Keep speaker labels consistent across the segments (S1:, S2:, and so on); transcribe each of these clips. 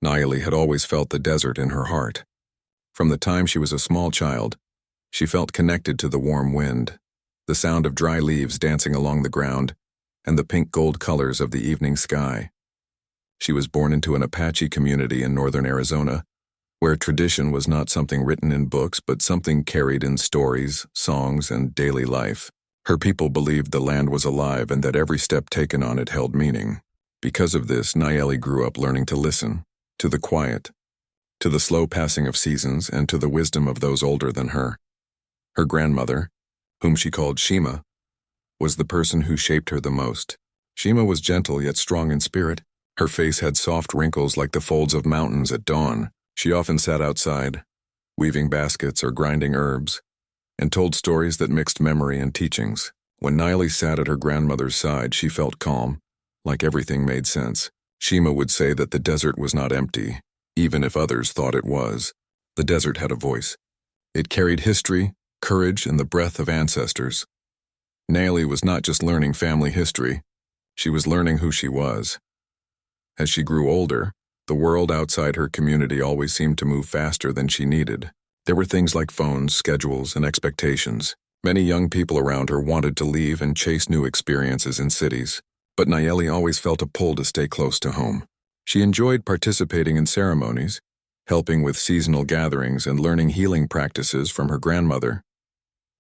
S1: Naili had always felt the desert in her heart. From the time she was a small child, she felt connected to the warm wind, the sound of dry leaves dancing along the ground, and the pink-gold colors of the evening sky. She was born into an Apache community in northern Arizona, where tradition was not something written in books but something carried in stories, songs, and daily life. Her people believed the land was alive and that every step taken on it held meaning. Because of this, Naili grew up learning to listen, to the quiet, to the slow passing of seasons, and to the wisdom of those older than her. Her grandmother, whom she called Shima, was the person who shaped her the most. Shima was gentle yet strong in spirit. Her face had soft wrinkles like the folds of mountains at dawn. She often sat outside, weaving baskets or grinding herbs, and told stories that mixed memory and teachings. When Naili sat at her grandmother's side, she felt calm, like everything made sense. Shima would say that the desert was not empty, even if others thought it was. The desert had a voice. It carried history, courage, and the breath of ancestors. Naili was not just learning family history, she was learning who she was. As she grew older, the world outside her community always seemed to move faster than she needed. There were things like phones, schedules, and expectations. Many young people around her wanted to leave and chase new experiences in cities, but Naili always felt a pull to stay close to home. She enjoyed participating in ceremonies, helping with seasonal gatherings, and learning healing practices from her grandmother.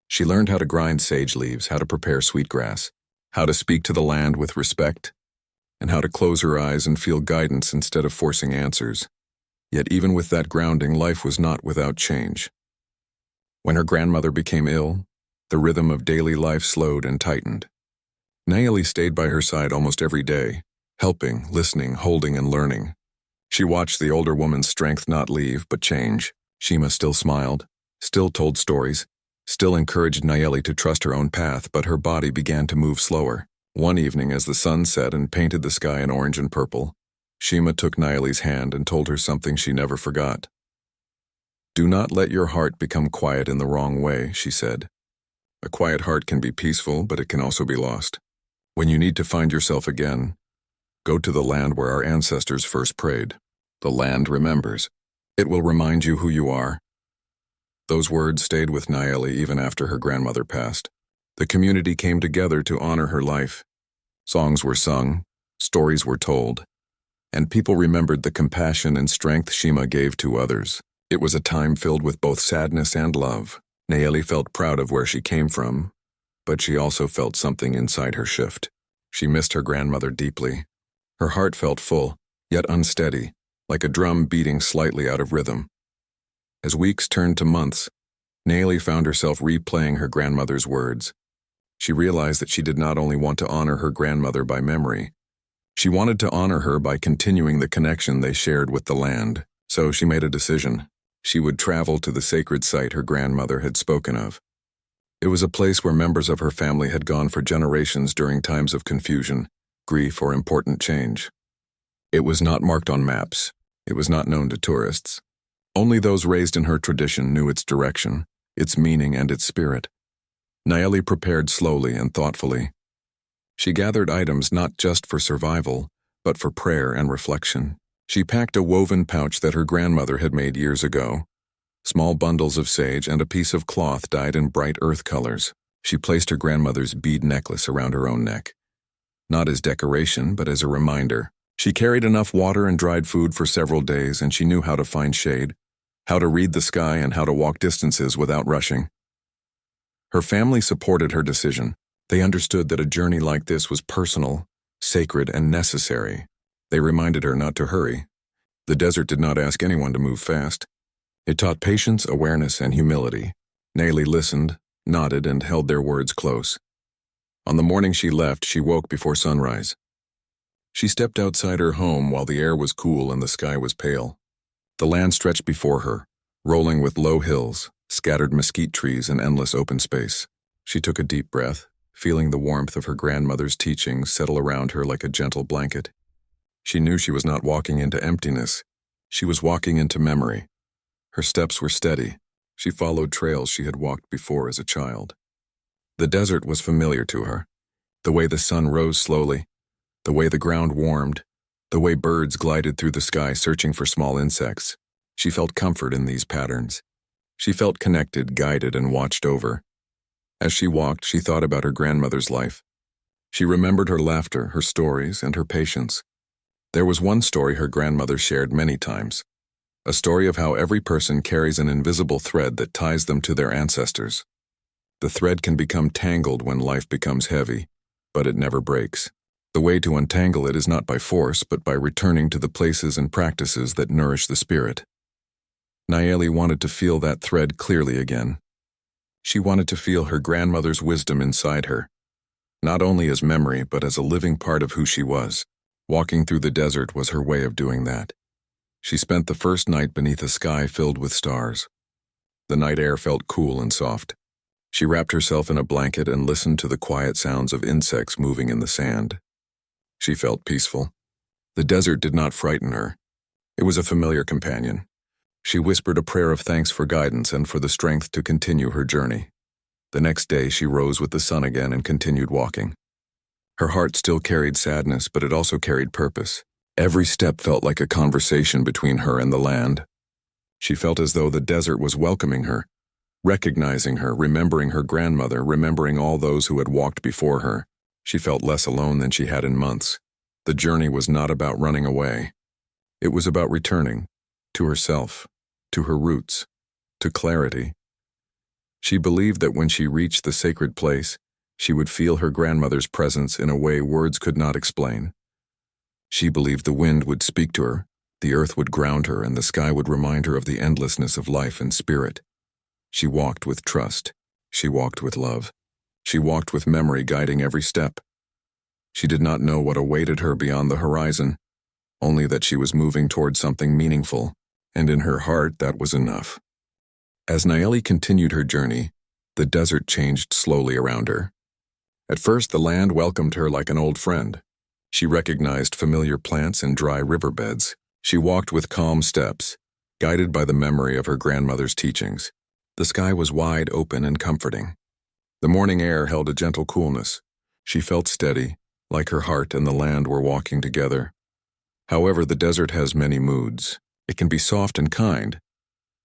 S1: She learned how to grind sage leaves, how to prepare sweetgrass, how to speak to the land with respect, and how to close her eyes and feel guidance instead of forcing answers. Yet even with that grounding, life was not without change. When her grandmother became ill, the rhythm of daily life slowed and tightened. Naili stayed by her side almost every day, helping, listening, holding, and learning. She watched the older woman's strength not leave but change. Shima still smiled, still told stories, still encouraged Naili to trust her own path, but her body began to move slower. One evening, as the sun set and painted the sky in orange and purple, Shima took Naili's hand and told her something she never forgot. "Do not let your heart become quiet in the wrong way," she said. "A quiet heart can be peaceful, but it can also be lost. When you need to find yourself again, go to the land where our ancestors first prayed. The land remembers. It will remind you who you are." Those words stayed with Naili even after her grandmother passed. The community came together to honor her life. Songs were sung, stories were told, and people remembered the compassion and strength Shima gave to others. It was a time filled with both sadness and love. Naili felt proud of where she came from, but she also felt something inside her shift. She missed her grandmother deeply. Her heart felt full, yet unsteady, like a drum beating slightly out of rhythm. As weeks turned to months, Naili found herself replaying her grandmother's words. She realized that she did not only want to honor her grandmother by memory, she wanted to honor her by continuing the connection they shared with the land. So she made a decision. She would travel to the sacred site her grandmother had spoken of. It was a place where members of her family had gone for generations during times of confusion, grief, or important change. It was not marked on maps. It was not known to tourists. Only those raised in her tradition knew its direction, its meaning, and its spirit. Naili prepared slowly and thoughtfully. She gathered items not just for survival, but for prayer and reflection. She packed a woven pouch that her grandmother had made years ago, small bundles of sage, and a piece of cloth dyed in bright earth colors. She placed her grandmother's bead necklace around her own neck, not as decoration, but as a reminder. She carried enough water and dried food for several days, and she knew how to find shade, how to read the sky, and how to walk distances without rushing. Her family supported her decision. They understood that a journey like this was personal, sacred, and necessary. They reminded her not to hurry. The desert did not ask anyone to move fast. It taught patience, awareness, and humility. Naili listened, nodded, and held their words close. On the morning she left, she woke before sunrise. She stepped outside her home while the air was cool and the sky was pale. The land stretched before her, rolling with low hills, scattered mesquite trees, and endless open space. She took a deep breath, feeling the warmth of her grandmother's teachings settle around her like a gentle blanket. She knew she was not walking into emptiness. She was walking into memory. Her steps were steady. She followed trails she had walked before as a child. The desert was familiar to her. The way the sun rose slowly, the way the ground warmed, The way birds glided through the sky searching for small insects. She felt comfort in these patterns. She felt connected, guided, and watched over. As she walked, she thought about her grandmother's life. She remembered her laughter, her stories, and her patience. There was one story her grandmother shared many times. A story of how every person carries an invisible thread that ties them to their ancestors. The thread can become tangled when life becomes heavy, but it never breaks. The way to untangle it is not by force, but by returning to the places and practices that nourish the spirit. Nayeli wanted to feel that thread clearly again. She wanted to feel her grandmother's wisdom inside her, not only as memory, but as a living part of who she was. Walking through the desert was her way of doing that. She spent the first night beneath a sky filled with stars. The night air felt cool and soft. She wrapped herself in a blanket and listened to the quiet sounds of insects moving in the sand. She felt peaceful. The desert did not frighten her. It was a familiar companion. She whispered a prayer of thanks for guidance and for the strength to continue her journey. The next day she rose with the sun again and continued walking. Her heart still carried sadness, but it also carried purpose. Every step felt like a conversation between her and the land. She felt as though the desert was welcoming her, recognizing her, remembering her grandmother, remembering all those who had walked before her. She felt less alone than she had in months. The journey was not about running away. It was about returning to herself, to her roots, to clarity. She believed that when she reached the sacred place, she would feel her grandmother's presence in a way words could not explain. She believed the wind would speak to her, the earth would ground her, and the sky would remind her of the endlessness of life and spirit. She walked with trust. She walked with love. She walked with memory guiding every step. She did not know what awaited her beyond the horizon, only that she was moving toward something meaningful, and in her heart that was enough. As Nayeli continued her journey, the desert changed slowly around her. At first, the land welcomed her like an old friend. She recognized familiar plants and dry riverbeds. She walked with calm steps, guided by the memory of her grandmother's teachings. The sky was wide open and comforting. The morning air held a gentle coolness. She felt steady, like her heart and the land were walking together. However, the desert has many moods. It can be soft and kind,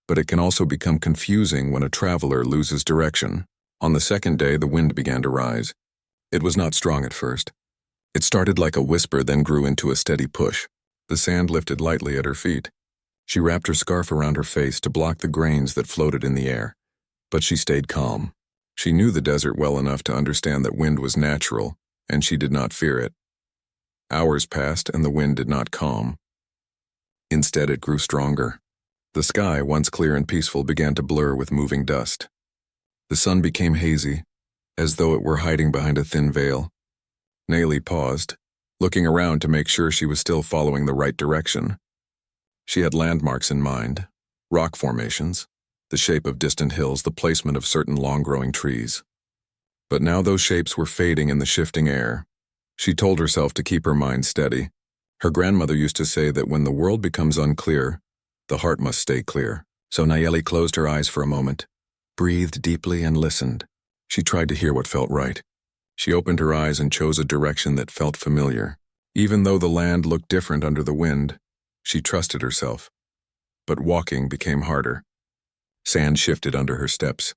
S1: but it can also become confusing when a traveler loses direction. On the second day, the wind began to rise. It was not strong at first. It started like a whisper, then grew into a steady push. The sand lifted lightly at her feet. She wrapped her scarf around her face to block the grains that floated in the air, but she stayed calm. She knew the desert well enough to understand that wind was natural, and she did not fear it. Hours passed and the wind did not calm. Instead, it grew stronger. The sky, once clear and peaceful, began to blur with moving dust. The sun became hazy, as though it were hiding behind a thin veil. Nayeli paused, looking around to make sure she was still following the right direction. She had landmarks in mind, rock formations, the shape of distant hills, the placement of certain long-growing trees. But now those shapes were fading in the shifting air. She told herself to keep her mind steady. Her grandmother used to say that when the world becomes unclear, the heart must stay clear. So Nayeli closed her eyes for a moment, breathed deeply and listened. She tried to hear what felt right. She opened her eyes and chose a direction that felt familiar. Even though the land looked different under the wind, she trusted herself. But walking became harder. Sand shifted under her steps.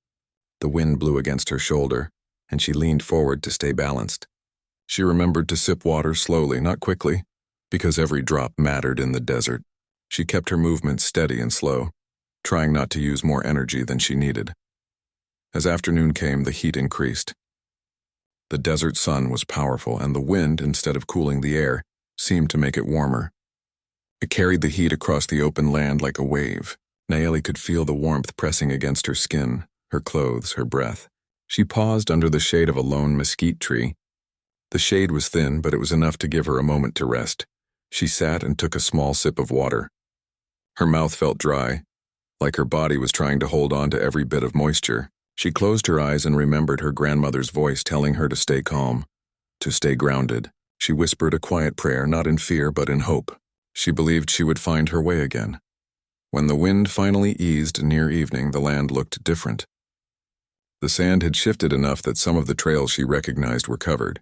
S1: The wind blew against her shoulder, and she leaned forward to stay balanced. She remembered to sip water slowly, not quickly, because every drop mattered in the desert. She kept her movements steady and slow, trying not to use more energy than she needed. As afternoon came, the heat increased. The desert sun was powerful, and the wind, instead of cooling the air, seemed to make it warmer. It carried the heat across the open land like a wave. Nayeli could feel the warmth pressing against her skin, her clothes, her breath. She paused under the shade of a lone mesquite tree. The shade was thin, but it was enough to give her a moment to rest. She sat and took a small sip of water. Her mouth felt dry, like her body was trying to hold on to every bit of moisture. She closed her eyes and remembered her grandmother's voice telling her to stay calm, to stay grounded. She whispered a quiet prayer, not in fear but in hope. She believed she would find her way again. When the wind finally eased near evening, the land looked different. The sand had shifted enough that some of the trails she recognized were covered.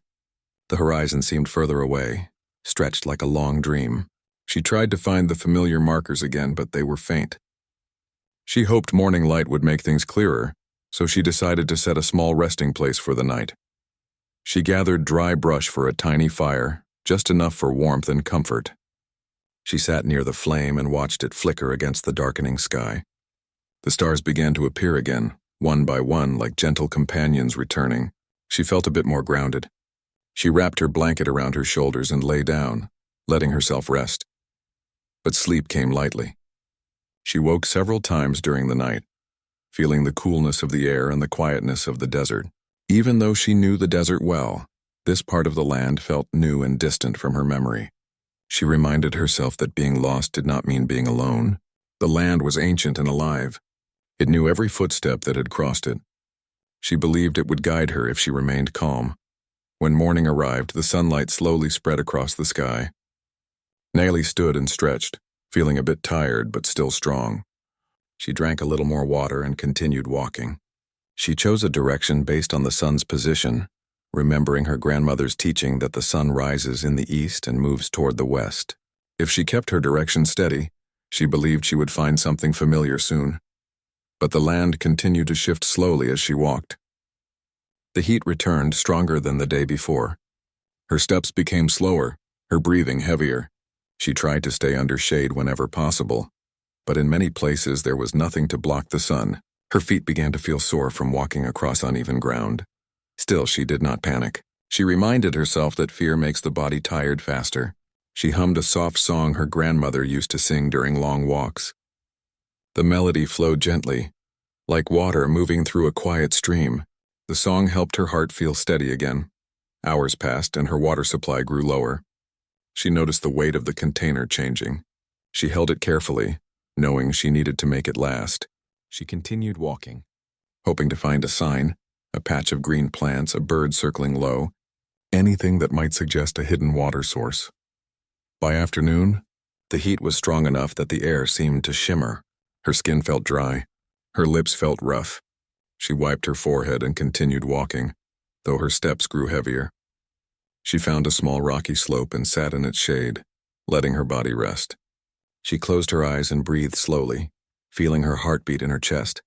S1: The horizon seemed further away, stretched like a long dream. She tried to find the familiar markers again, but they were faint. She hoped morning light would make things clearer, so she decided to set a small resting place for the night. She gathered dry brush for a tiny fire, just enough for warmth and comfort. She sat near the flame and watched it flicker against the darkening sky. The stars began to appear again, one by one, like gentle companions returning. She felt a bit more grounded. She wrapped her blanket around her shoulders and lay down, letting herself rest. But sleep came lightly. She woke several times during the night, feeling the coolness of the air and the quietness of the desert. Even though she knew the desert well, this part of the land felt new and distant from her memory. She reminded herself that being lost did not mean being alone. The land was ancient and alive. It knew every footstep that had crossed it. She believed it would guide her if she remained calm. When morning arrived, the sunlight slowly spread across the sky. Nayeli stood and stretched, feeling a bit tired but still strong. She drank a little more water and continued walking. She chose a direction based on the sun's position, remembering her grandmother's teaching that the sun rises in the east and moves toward the west. If she kept her direction steady, she believed she would find something familiar soon. But the land continued to shift slowly as she walked. The heat returned stronger than the day before. Her steps became slower, her breathing heavier. She tried to stay under shade whenever possible, but in many places there was nothing to block the sun. Her feet began to feel sore from walking across uneven ground. Still, she did not panic. She reminded herself that fear makes the body tired faster. She hummed a soft song her grandmother used to sing during long walks. The melody flowed gently, like water moving through a quiet stream. The song helped her heart feel steady again. Hours passed and her water supply grew lower. She noticed the weight of the container changing. She held it carefully, knowing she needed to make it last. She continued walking, hoping to find a sign, a patch of green plants, a bird circling low, anything that might suggest a hidden water source. By afternoon, the heat was strong enough that the air seemed to shimmer. Her skin felt dry. Her lips felt rough. She wiped her forehead and continued walking, though her steps grew heavier. She found a small rocky slope and sat in its shade, letting her body rest. She closed her eyes and breathed slowly, feeling her heartbeat in her chest.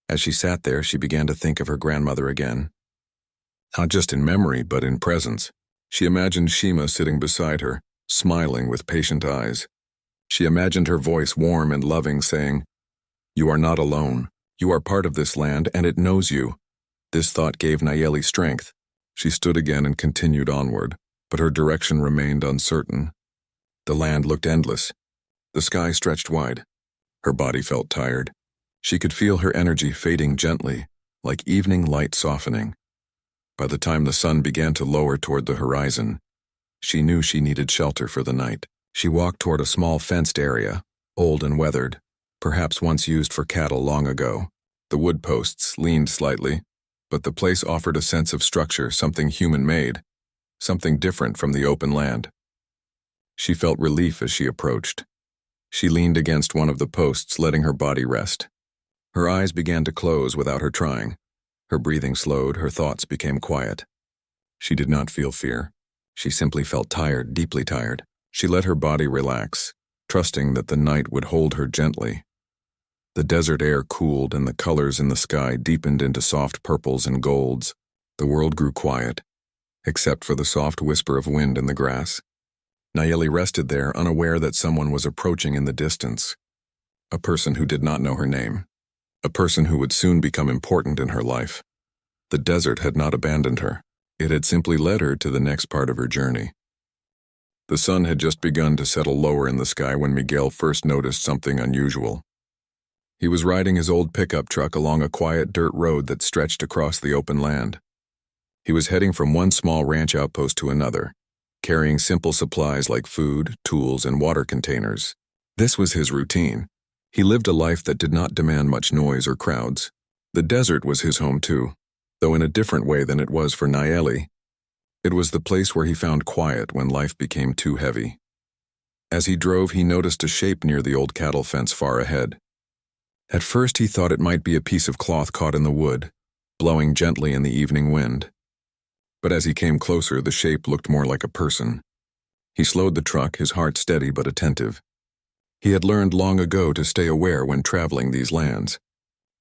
S1: As she sat there, she began to think of her grandmother again. Not just in memory, but in presence. She imagined Shima sitting beside her, smiling with patient eyes. She imagined her voice warm and loving, saying, "You are not alone. You are part of this land, and it knows you." This thought gave Nayeli strength. She stood again and continued onward, but her direction remained uncertain. The land looked endless. The sky stretched wide. Her body felt tired. She could feel her energy fading gently, like evening light softening. By the time the sun began to lower toward the horizon, she knew she needed shelter for the night. She walked toward a small fenced area, old and weathered, perhaps once used for cattle long ago. The wood posts leaned slightly, but the place offered a sense of structure, something human-made, something different from the open land. She felt relief as she approached. She leaned against one of the posts, letting her body rest. Her eyes began to close without her trying. Her breathing slowed, her thoughts became quiet. She did not feel fear. She simply felt tired, deeply tired. She let her body relax, trusting that the night would hold her gently. The desert air cooled and the colors in the sky deepened into soft purples and golds. The world grew quiet, except for the soft whisper of wind in the grass. Nayeli rested there, unaware that someone was approaching in the distance. A person who did not know her name. A person who would soon become important in her life. The desert had not abandoned her. It had simply led her to the next part of her journey. The sun had just begun to settle lower in the sky when Miguel first noticed something unusual. He was riding his old pickup truck along a quiet dirt road that stretched across the open land. He was heading from one small ranch outpost to another, carrying simple supplies like food, tools, and water containers. This was his routine. He lived a life that did not demand much noise or crowds. The desert was his home too, though in a different way than it was for Nayeli. It was the place where he found quiet when life became too heavy. As he drove, he noticed a shape near the old cattle fence far ahead. At first, he thought it might be a piece of cloth caught in the wood, blowing gently in the evening wind. But as he came closer, the shape looked more like a person. He slowed the truck, his heart steady but attentive. He had learned long ago to stay aware when traveling these lands.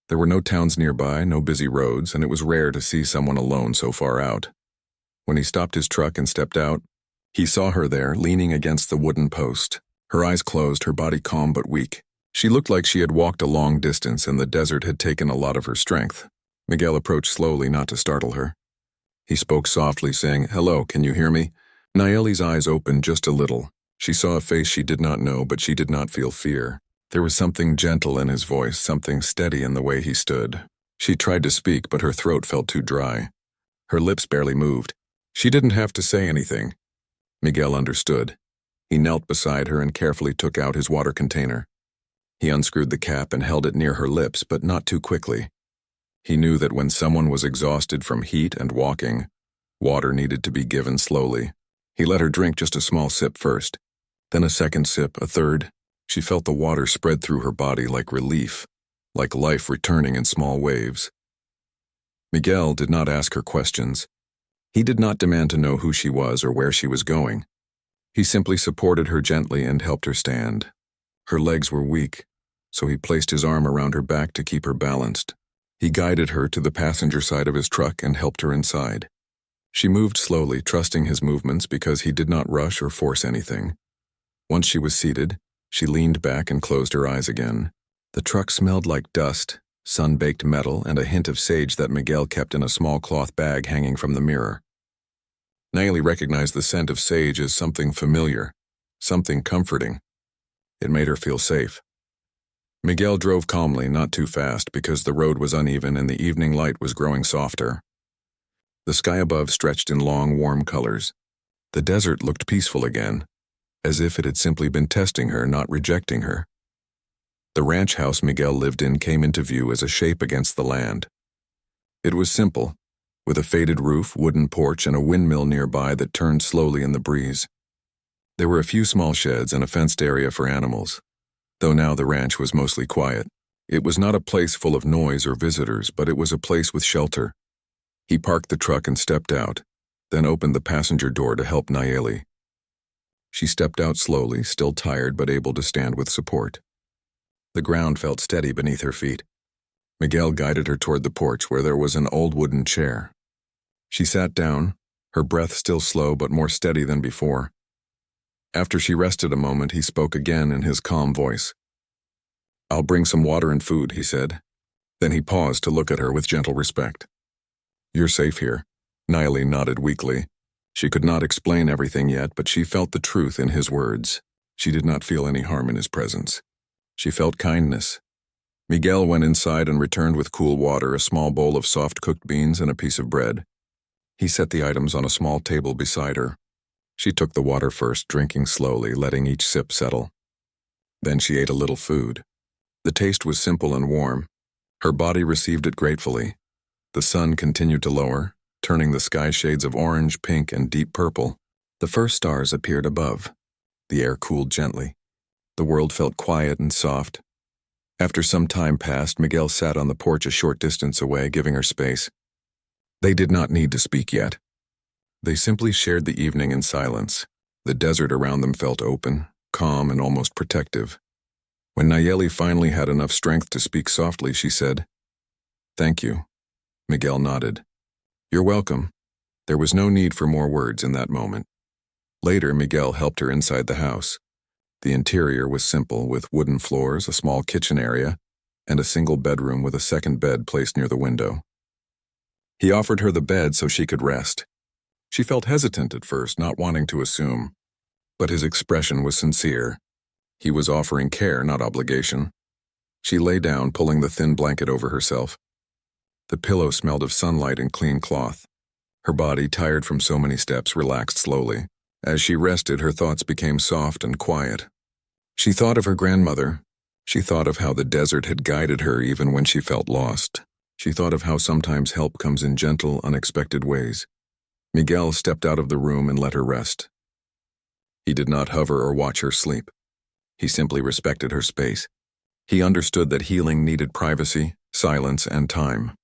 S1: There were no towns nearby, no busy roads, and it was rare to see someone alone so far out. When he stopped his truck and stepped out, he saw her there, leaning against the wooden post. Her eyes closed, her body calm but weak. She looked like she had walked a long distance and the desert had taken a lot of her strength. Miguel approached slowly, not to startle her. He spoke softly, saying, "Hello, can you hear me?" Nayeli's eyes opened just a little. She saw a face she did not know, but she did not feel fear. There was something gentle in his voice, something steady in the way he stood. She tried to speak, but her throat felt too dry. Her lips barely moved. She didn't have to say anything. Miguel understood. He knelt beside her and carefully took out his water container. He unscrewed the cap and held it near her lips, but not too quickly. He knew that when someone was exhausted from heat and walking, water needed to be given slowly. He let her drink just a small sip first, then a second sip, a third. She felt the water spread through her body like relief, like life returning in small waves. Miguel did not ask her questions. He did not demand to know who she was or where she was going. He simply supported her gently and helped her stand. Her legs were weak, so he placed his arm around her back to keep her balanced. He guided her to the passenger side of his truck and helped her inside. She moved slowly, trusting his movements because he did not rush or force anything. Once she was seated, she leaned back and closed her eyes again. The truck smelled like dust, sun-baked metal, and a hint of sage that Miguel kept in a small cloth bag hanging from the mirror. Nayeli recognized the scent of sage as something familiar, something comforting. It made her feel safe. Miguel drove calmly, not too fast, because the road was uneven and the evening light was growing softer. The sky above stretched in long, warm colors. The desert looked peaceful again, as if it had simply been testing her, not rejecting her. The ranch house Miguel lived in came into view as a shape against the land. It was simple, with a faded roof, wooden porch, and a windmill nearby that turned slowly in the breeze. There were a few small sheds and a fenced area for animals, though now the ranch was mostly quiet. It was not a place full of noise or visitors, but it was a place with shelter. He parked the truck and stepped out, then opened the passenger door to help Nayeli. She stepped out slowly, still tired but able to stand with support. The ground felt steady beneath her feet. Miguel guided her toward the porch where there was an old wooden chair. She sat down, her breath still slow but more steady than before. After she rested a moment, he spoke again in his calm voice. "I'll bring some water and food," he said. Then he paused to look at her with gentle respect. "You're safe here." Nayeli nodded weakly. She could not explain everything yet, but she felt the truth in his words. She did not feel any harm in his presence. She felt kindness. Miguel went inside and returned with cool water, a small bowl of soft cooked beans, and a piece of bread. He set the items on a small table beside her. She took the water first, drinking slowly, letting each sip settle. Then she ate a little food. The taste was simple and warm. Her body received it gratefully. The sun continued to lower, turning the sky shades of orange, pink, and deep purple. The first stars appeared above. The air cooled gently. The world felt quiet and soft. After some time passed, Miguel sat on the porch a short distance away, giving her space. They did not need to speak yet. They simply shared the evening in silence. The desert around them felt open, calm, and almost protective. When Nayeli finally had enough strength to speak softly, she said, "Thank you." Miguel nodded. "You're welcome." There was no need for more words in that moment. Later, Miguel helped her inside the house. The interior was simple, with wooden floors, a small kitchen area, and a single bedroom with a second bed placed near the window. He offered her the bed so she could rest. She felt hesitant at first, not wanting to assume, but his expression was sincere. He was offering care, not obligation. She lay down, pulling the thin blanket over herself. The pillow smelled of sunlight and clean cloth. Her body, tired from so many steps, relaxed slowly. As she rested, her thoughts became soft and quiet. She thought of her grandmother. She thought of how the desert had guided her even when she felt lost. She thought of how sometimes help comes in gentle, unexpected ways. Miguel stepped out of the room and let her rest. He did not hover or watch her sleep. He simply respected her space. He understood that healing needed privacy, silence, and time.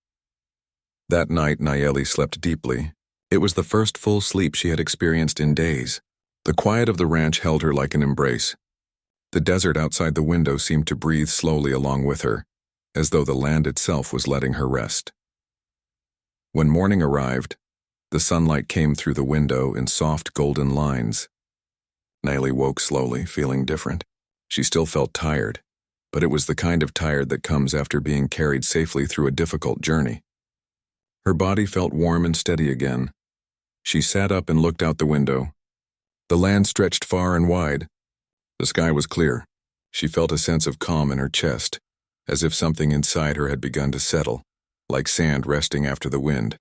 S1: That night, Nayeli slept deeply. It was the first full sleep she had experienced in days. The quiet of the ranch held her like an embrace. The desert outside the window seemed to breathe slowly along with her, as though the land itself was letting her rest. When morning arrived, the sunlight came through the window in soft golden lines. Nayeli woke slowly, feeling different. She still felt tired, but it was the kind of tired that comes after being carried safely through a difficult journey. Her body felt warm and steady again. She sat up and looked out the window. The land stretched far and wide. The sky was clear. She felt a sense of calm in her chest, as if something inside her had begun to settle, like sand resting after the wind.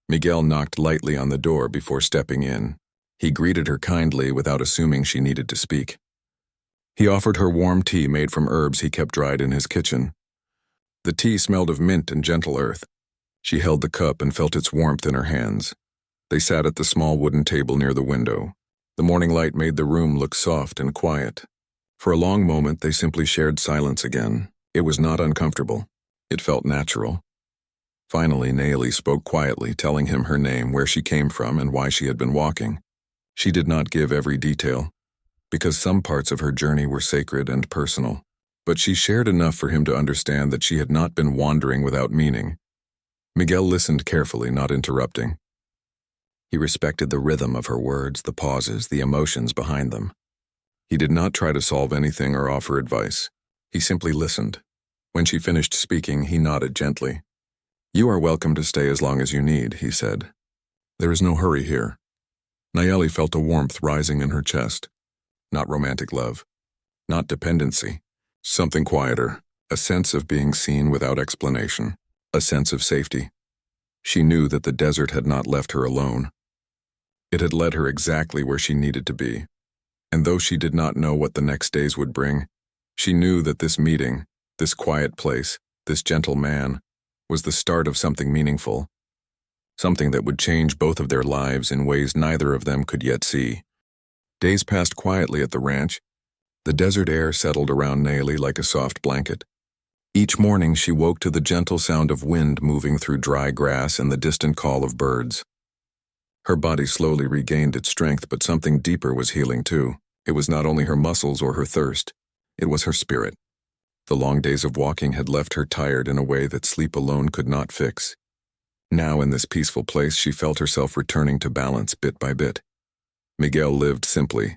S1: Miguel knocked lightly on the door before stepping in. He greeted her kindly without assuming she needed to speak. He offered her warm tea made from herbs he kept dried in his kitchen. The tea smelled of mint and gentle earth. She held the cup and felt its warmth in her hands. They sat at the small wooden table near the window. The morning light made the room look soft and quiet. For a long moment, they simply shared silence again. It was not uncomfortable. It felt natural. Finally, Nayeli spoke quietly, telling him her name, where she came from, and why she had been walking. She did not give every detail, because some parts of her journey were sacred and personal, but she shared enough for him to understand that she had not been wandering without meaning. Miguel listened carefully, not interrupting. He respected the rhythm of her words, the pauses, the emotions behind them. He did not try to solve anything or offer advice. He simply listened. When she finished speaking, he nodded gently. "You are welcome to stay as long as you need," he said. "There is no hurry here." Nayeli felt a warmth rising in her chest. Not romantic love. Not dependency. Something quieter. A sense of being seen without explanation. A sense of safety. She knew that the desert had not left her alone. It had led her exactly where she needed to be. And though she did not know what the next days would bring, she knew that this meeting, this quiet place, this gentle man, was the start of something meaningful. Something that would change both of their lives in ways neither of them could yet see. Days passed quietly at the ranch. The desert air settled around Nayeli like a soft blanket. Each morning she woke to the gentle sound of wind moving through dry grass and the distant call of birds. Her body slowly regained its strength, but something deeper was healing too. It was not only her muscles or her thirst, it was her spirit. The long days of walking had left her tired in a way that sleep alone could not fix. Now in this peaceful place she felt herself returning to balance bit by bit. Miguel lived simply,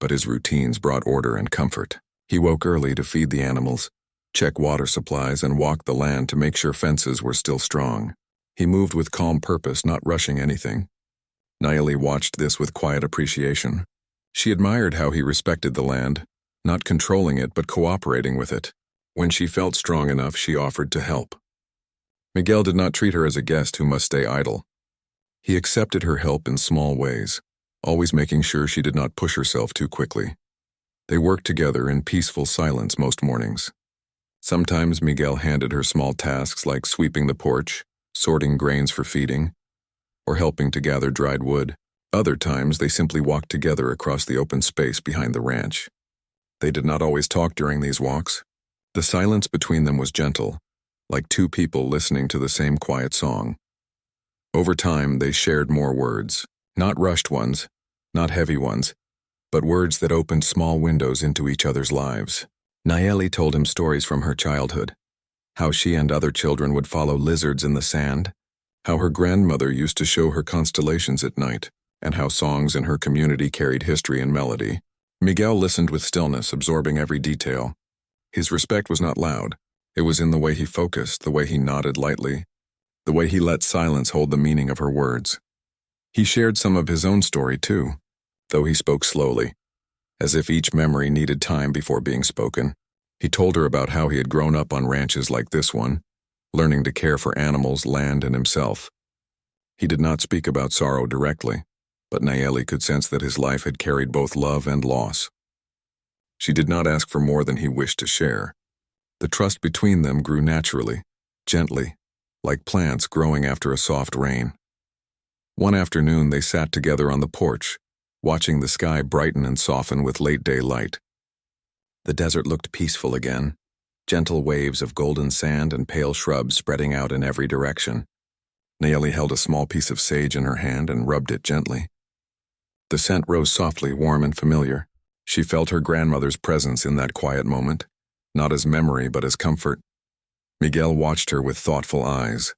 S1: but his routines brought order and comfort. He woke early to feed the animals, check water supplies, and walk the land to make sure fences were still strong. He moved with calm purpose, not rushing anything. Nayeli watched this with quiet appreciation. She admired how he respected the land, not controlling it but cooperating with it. When she felt strong enough, she offered to help. Miguel did not treat her as a guest who must stay idle. He accepted her help in small ways, always making sure she did not push herself too quickly. They worked together in peaceful silence most mornings. Sometimes Miguel handed her small tasks like sweeping the porch, sorting grains for feeding, or helping to gather dried wood. Other times they simply walked together across the open space behind the ranch. They did not always talk during these walks. The silence between them was gentle, like two people listening to the same quiet song. Over time, they shared more words, not rushed ones, not heavy ones, but words that opened small windows into each other's lives. Nayeli told him stories from her childhood, how she and other children would follow lizards in the sand, how her grandmother used to show her constellations at night, and how songs in her community carried history and melody. Miguel listened with stillness, absorbing every detail. His respect was not loud. It was in the way he focused, the way he nodded lightly, the way he let silence hold the meaning of her words. He shared some of his own story too, though he spoke slowly, as if each memory needed time before being spoken. He told her about how he had grown up on ranches like this one, learning to care for animals, land, and himself. He did not speak about sorrow directly, but Nayeli could sense that his life had carried both love and loss. She did not ask for more than he wished to share. The trust between them grew naturally, gently, like plants growing after a soft rain. One afternoon they sat together on the porch, watching the sky brighten and soften with late-day light. The desert looked peaceful again, gentle waves of golden sand and pale shrubs spreading out in every direction. Nayeli held a small piece of sage in her hand and rubbed it gently. The scent rose softly, warm and familiar. She felt her grandmother's presence in that quiet moment, not as memory but as comfort. Miguel watched her with thoughtful eyes.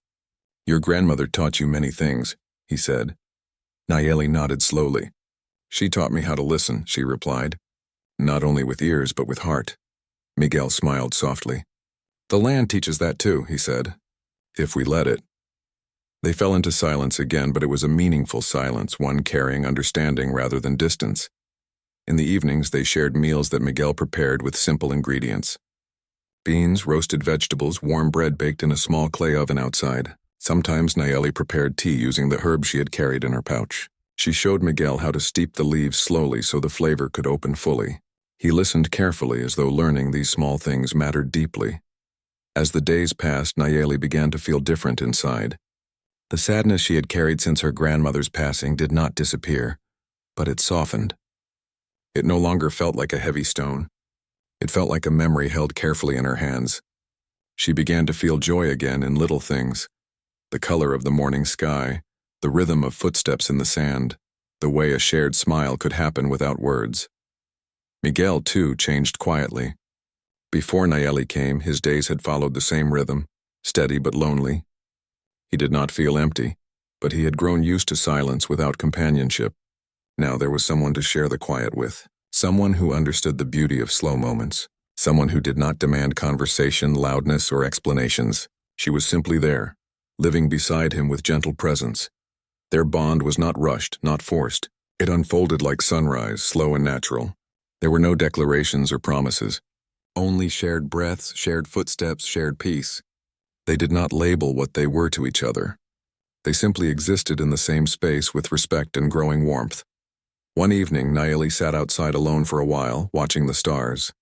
S1: "Your grandmother taught you many things," he said. Nayeli nodded slowly. "She taught me how to listen," she replied. "Not only with ears but with heart." Miguel smiled softly. "The land teaches that too," he said. "If we let it." They fell into silence again, but it was a meaningful silence, one carrying understanding rather than distance. In the evenings, they shared meals that Miguel prepared with simple ingredients. Beans, roasted vegetables, warm bread baked in a small clay oven outside. Sometimes Nayeli prepared tea using the herbs she had carried in her pouch. She showed Miguel how to steep the leaves slowly so the flavor could open fully. He listened carefully as though learning these small things mattered deeply. As the days passed, Nayeli began to feel different inside. The sadness she had carried since her grandmother's passing did not disappear, but it softened. It no longer felt like a heavy stone. It felt like a memory held carefully in her hands. She began to feel joy again in little things. The color of the morning sky, the rhythm of footsteps in the sand, the way a shared smile could happen without words. Miguel, too, changed quietly. Before Nayeli came, his days had followed the same rhythm, steady but lonely. He did not feel empty, but he had grown used to silence without companionship. Now there was someone to share the quiet with, someone who understood the beauty of slow moments, someone who did not demand conversation, loudness, or explanations. She was simply there, living beside him with gentle presence. Their bond was not rushed, not forced. It unfolded like sunrise, slow and natural. There were no declarations or promises. Only shared breaths, shared footsteps, shared peace. They did not label what they were to each other. They simply existed in the same space with respect and growing warmth. One evening, Nayeli sat outside alone for a while, watching the stars.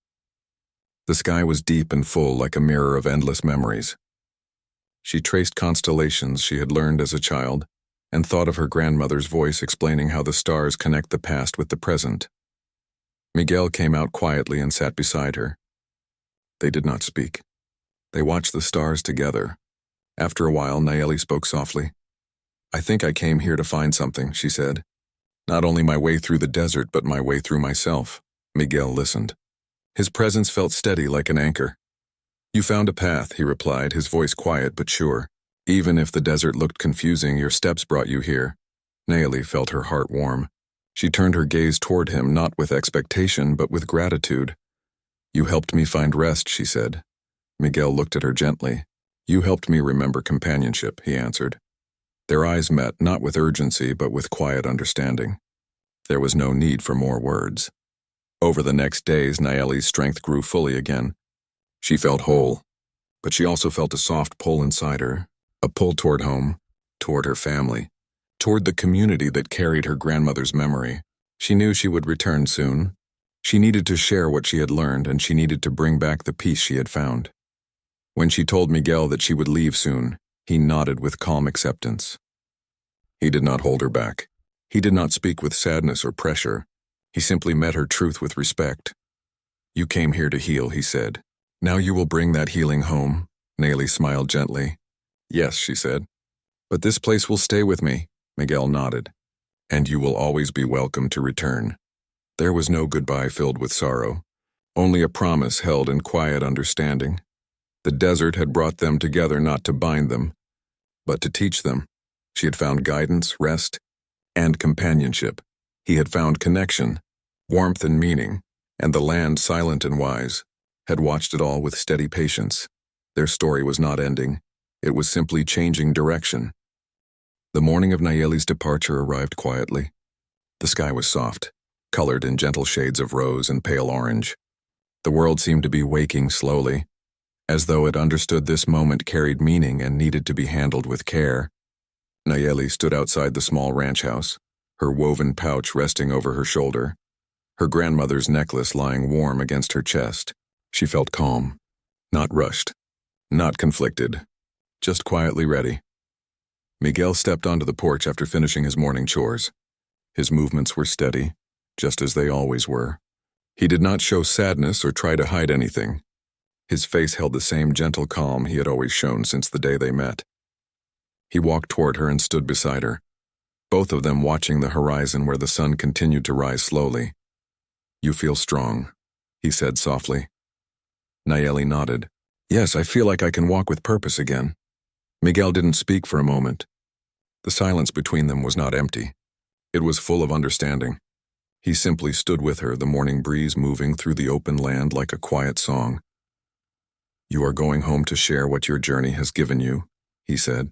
S1: The sky was deep and full, like a mirror of endless memories. She traced constellations she had learned as a child, and thought of her grandmother's voice explaining how the stars connect the past with the present. Miguel came out quietly and sat beside her. They did not speak. They watched the stars together. After a while, Nayeli spoke softly. "I think I came here to find something," she said. "Not only my way through the desert, but my way through myself." Miguel listened. His presence felt steady like an anchor. "You found a path," he replied, his voice quiet but sure. "Even if the desert looked confusing, your steps brought you here." Nayeli felt her heart warm. She turned her gaze toward him, not with expectation, but with gratitude. "You helped me find rest," she said. Miguel looked at her gently. "You helped me remember companionship," he answered. Their eyes met, not with urgency, but with quiet understanding. There was no need for more words. Over the next days, Nayeli's strength grew fully again. She felt whole, but she also felt a soft pull inside her, a pull toward home, toward her family, toward the community that carried her grandmother's memory. She knew she would return soon. She needed to share what she had learned, and she needed to bring back the peace she had found. When she told Miguel that she would leave soon, he nodded with calm acceptance. He did not hold her back. He did not speak with sadness or pressure. He simply met her truth with respect. "You came here to heal," he said. "Now you will bring that healing home." Nayeli smiled gently. "Yes," she said. "But this place will stay with me," Miguel nodded. "And you will always be welcome to return." There was no goodbye filled with sorrow, only a promise held in quiet understanding. The desert had brought them together not to bind them, but to teach them. She had found guidance, rest, and companionship. He had found connection, warmth and meaning, and the land, silent and wise, had watched it all with steady patience. Their story was not ending. It was simply changing direction. The morning of Nayeli's departure arrived quietly. The sky was soft, colored in gentle shades of rose and pale orange. The world seemed to be waking slowly, as though it understood this moment carried meaning and needed to be handled with care. Nayeli stood outside the small ranch house, her woven pouch resting over her shoulder, her grandmother's necklace lying warm against her chest. She felt calm, not rushed, not conflicted, just quietly ready. Miguel stepped onto the porch after finishing his morning chores. His movements were steady, just as they always were. He did not show sadness or try to hide anything. His face held the same gentle calm he had always shown since the day they met. He walked toward her and stood beside her. both of them watching the horizon where the sun continued to rise slowly. "You feel strong," he said softly. Nayeli nodded. "Yes, I feel like I can walk with purpose again." Miguel didn't speak for a moment. The silence between them was not empty. It was full of understanding. He simply stood with her, the morning breeze moving through the open land like a quiet song. "You are going home to share what your journey has given you," he said.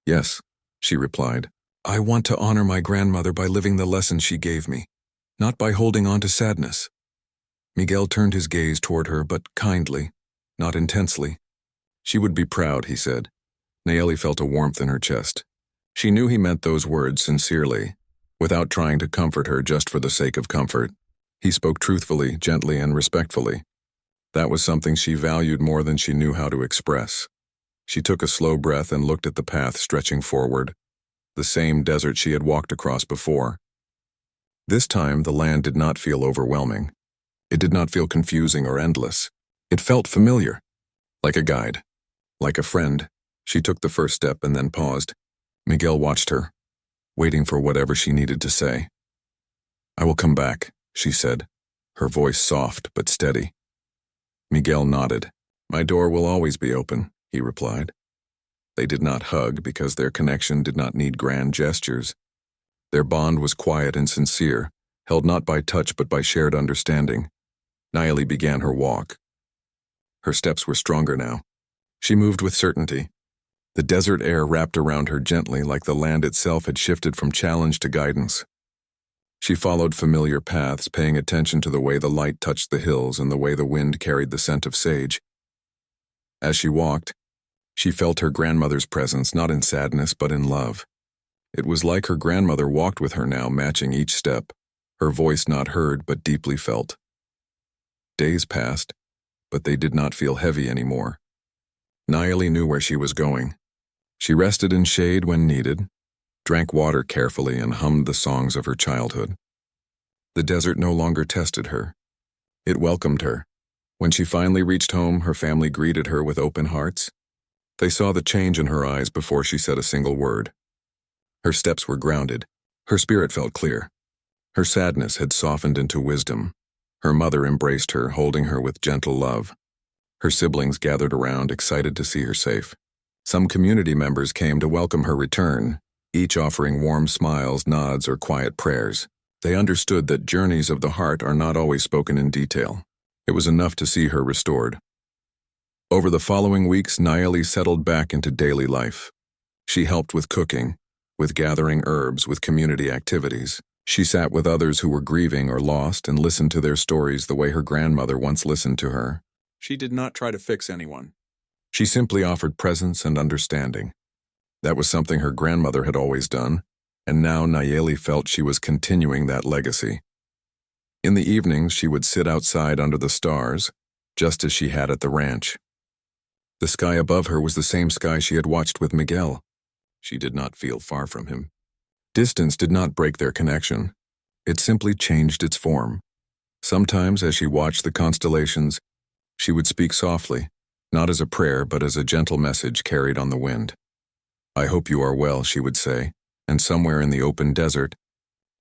S1: "Yes," she replied. "I want to honor my grandmother by living the lessons she gave me, not by holding on to sadness." Miguel turned his gaze toward her, but kindly, not intensely. "She would be proud," he said. Nayeli felt a warmth in her chest. She knew he meant those words sincerely, without trying to comfort her just for the sake of comfort. He spoke truthfully, gently, and respectfully. That was something she valued more than she knew how to express. She took a slow breath and looked at the path stretching forward, the same desert she had walked across before. This time, the land did not feel overwhelming. It did not feel confusing or endless. It felt familiar, like a guide, like a friend. She took the first step and then paused. Miguel watched her, waiting for whatever she needed to say. "I will come back," she said, her voice soft but steady. Miguel nodded. "My door will always be open," he replied. They did not hug because their connection did not need grand gestures. Their bond was quiet and sincere, held not by touch but by shared understanding. Nayeli began her walk. Her steps were stronger now. She moved with certainty. The desert air wrapped around her gently, like the land itself had shifted from challenge to guidance. She followed familiar paths, paying attention to the way the light touched the hills and the way the wind carried the scent of sage. As she walked, she felt her grandmother's presence, not in sadness but in love. It was like her grandmother walked with her now, matching each step, her voice not heard but deeply felt. Days passed, but they did not feel heavy anymore. Nayeli knew where she was going. She rested in shade when needed, drank water carefully, and hummed the songs of her childhood. The desert no longer tested her. It welcomed her. When she finally reached home, her family greeted her with open hearts. They saw the change in her eyes before she said a single word. Her steps were grounded. Her spirit felt clear. Her sadness had softened into wisdom. Her mother embraced her, holding her with gentle love. Her siblings gathered around, excited to see her safe. Some community members came to welcome her return, each offering warm smiles, nods, or quiet prayers. They understood that journeys of the heart are not always spoken in detail. It was enough to see her restored. Over the following weeks, Nayeli settled back into daily life. She helped with cooking, with gathering herbs, with community activities. She sat with others who were grieving or lost and listened to their stories the way her grandmother once listened to her. She did not try to fix anyone. She simply offered presence and understanding. That was something her grandmother had always done, and now Nayeli felt she was continuing that legacy. In the evenings, she would sit outside under the stars, just as she had at the ranch. The sky above her was the same sky she had watched with Miguel. She did not feel far from him. Distance did not break their connection. It simply changed its form. Sometimes, as she watched the constellations, she would speak softly, not as a prayer but as a gentle message carried on the wind. "I hope you are well," she would say, and somewhere in the open desert,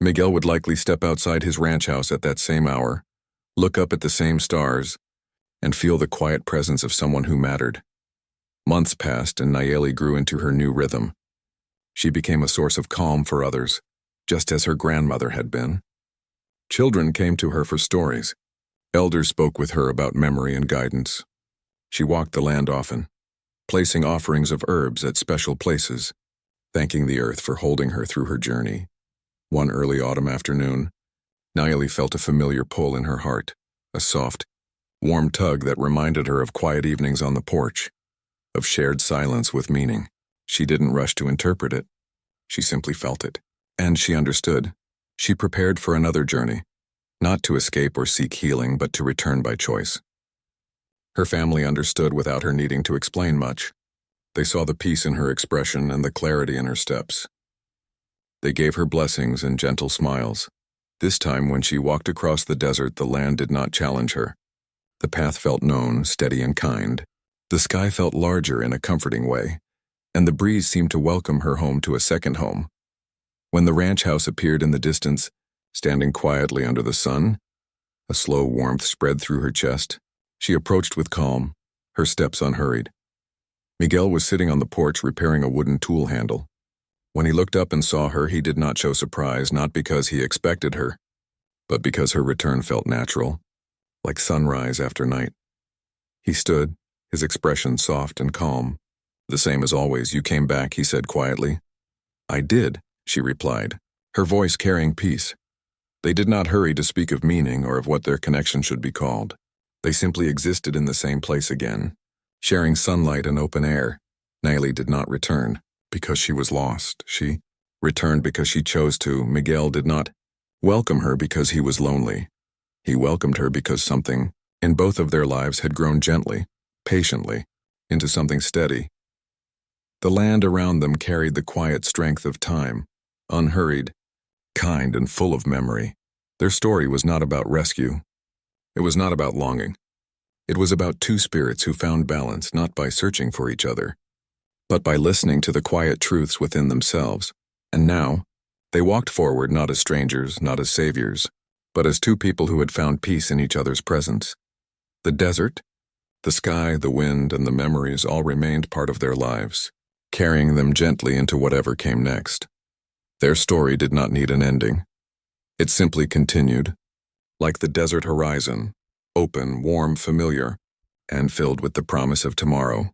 S1: Miguel would likely step outside his ranch house at that same hour, look up at the same stars, and feel the quiet presence of someone who mattered. Months passed and Nayeli grew into her new rhythm. She became a source of calm for others, just as her grandmother had been. Children came to her for stories. Elders spoke with her about memory and guidance. She walked the land often, placing offerings of herbs at special places, thanking the earth for holding her through her journey. One early autumn afternoon, Nayeli felt a familiar pull in her heart, a soft, warm tug that reminded her of quiet evenings on the porch, of shared silence with meaning. She didn't rush to interpret it. She simply felt it. And she understood. She prepared for another journey, not to escape or seek healing, but to return by choice. Her family understood without her needing to explain much. They saw the peace in her expression and the clarity in her steps. They gave her blessings and gentle smiles. This time, when she walked across the desert, the land did not challenge her. The path felt known, steady and kind. The sky felt larger in a comforting way, and the breeze seemed to welcome her home to a second home. When the ranch house appeared in the distance, standing quietly under the sun, a slow warmth spread through her chest. She approached with calm, her steps unhurried. Miguel was sitting on the porch repairing a wooden tool handle. When he looked up and saw her, he did not show surprise, not because he expected her, but because her return felt natural, like sunrise after night. He stood, his expression soft and calm. "The same as always, you came back," he said quietly. "I did," she replied, her voice carrying peace. They did not hurry to speak of meaning or of what their connection should be called. They simply existed in the same place again, sharing sunlight and open air. Nayeli did not return because she was lost. She returned because she chose to. Miguel did not welcome her because he was lonely. He welcomed her because something in both of their lives had grown gently, patiently, into something steady. The land around them carried the quiet strength of time, unhurried, kind and full of memory. Their story was not about rescue. It was not about longing. It was about two spirits who found balance not by searching for each other, but by listening to the quiet truths within themselves. And now, they walked forward not as strangers, not as saviors, but as two people who had found peace in each other's presence. The desert, the sky, the wind, and the memories all remained part of their lives, carrying them gently into whatever came next. Their story did not need an ending. It simply continued, like the desert horizon, open, warm, familiar, and filled with the promise of tomorrow.